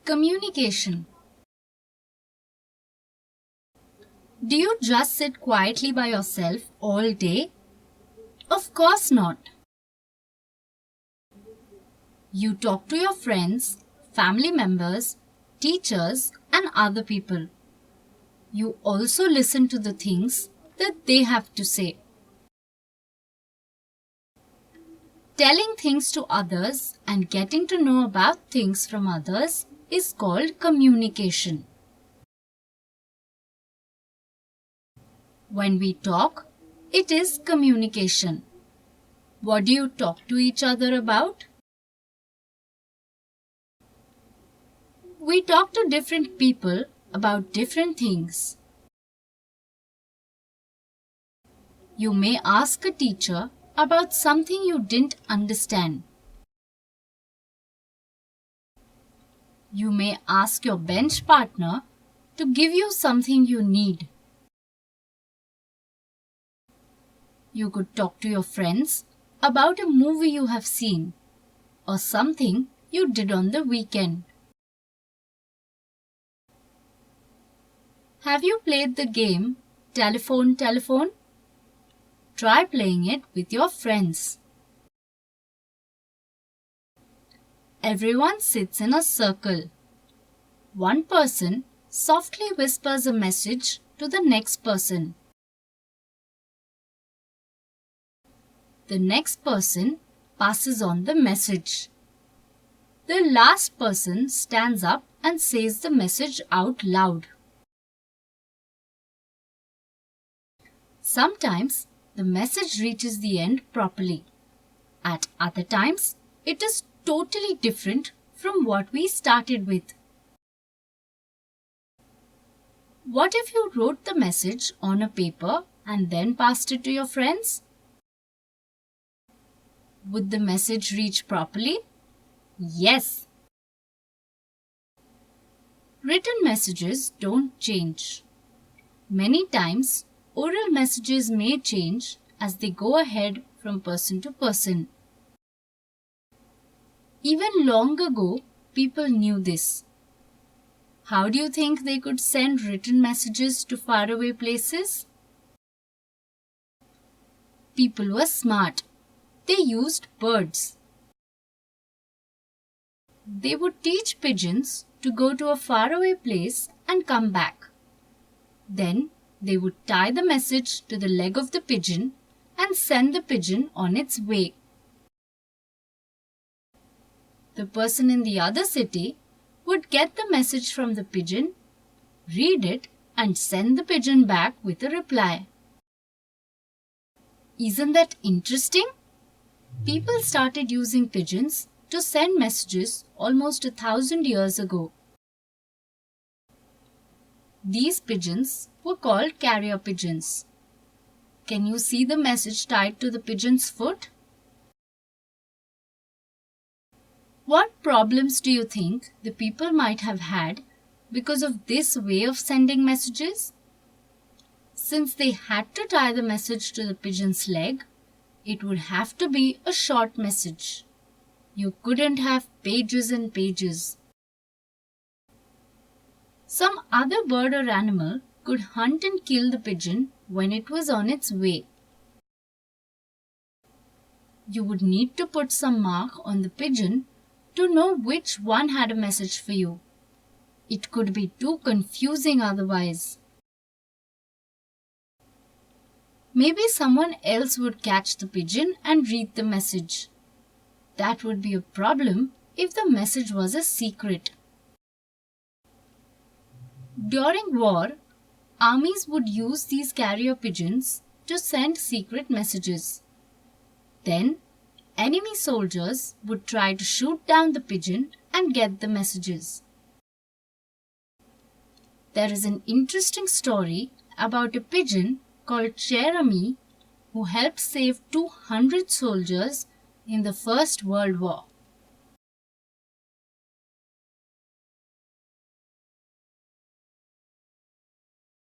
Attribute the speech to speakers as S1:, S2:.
S1: Communication. Do you just sit quietly by yourself all day? Of course not. You talk to your friends, family members, teachers, and other people. You also listen to the things that they have to say. Telling things to others and getting to know about things from others is called communication. When we talk, it is communication. What do you talk to each other about? We talk to different people about different things. You may ask a teacher about something you didn't understand. You may ask your bench partner to give you something you need. You could talk to your friends about a movie you have seen or something you did on the weekend. Have you played the game Telephone Telephone? Try playing it with your friends. Everyone sits in a circle. One person softly whispers a message to the next person. The next person passes on the message. The last person stands up and says the message out loud. Sometimes the message reaches the end properly. At other times, it is totally different from what we started with. What if you wrote the message on a paper and then passed it to your friends? Would the message reach properly? Yes. Written messages don't change. Many times, oral messages may change as they go ahead from person to person. Even long ago, people knew this. How do you think they could send written messages to faraway places? People were smart. They used birds. They would teach pigeons to go to a faraway place and come back. Then they would tie the message to the leg of the pigeon and send the pigeon on its way. The person in the other city would get the message from the pigeon, read it, and send the pigeon back with a reply. Isn't that interesting? People started using pigeons to send messages almost 1,000 years ago. These pigeons were called carrier pigeons. Can you see the message tied to the pigeon's foot? What problems do you think the people might have had because of this way of sending messages? Since they had to tie the message to the pigeon's leg, it would have to be a short message. You couldn't have pages and pages. Some other bird or animal could hunt and kill the pigeon when it was on its way. You would need to put some mark on the pigeon to know which one had a message for you. It could be too confusing otherwise. Maybe someone else would catch the pigeon and read the message. That would be a problem if the message was a secret. During war, armies would use these carrier pigeons to send secret messages. Then, enemy soldiers would try to shoot down the pigeon and get the messages. There is an interesting story about a pigeon called Cher Ami who helped save 200 soldiers in the First World War.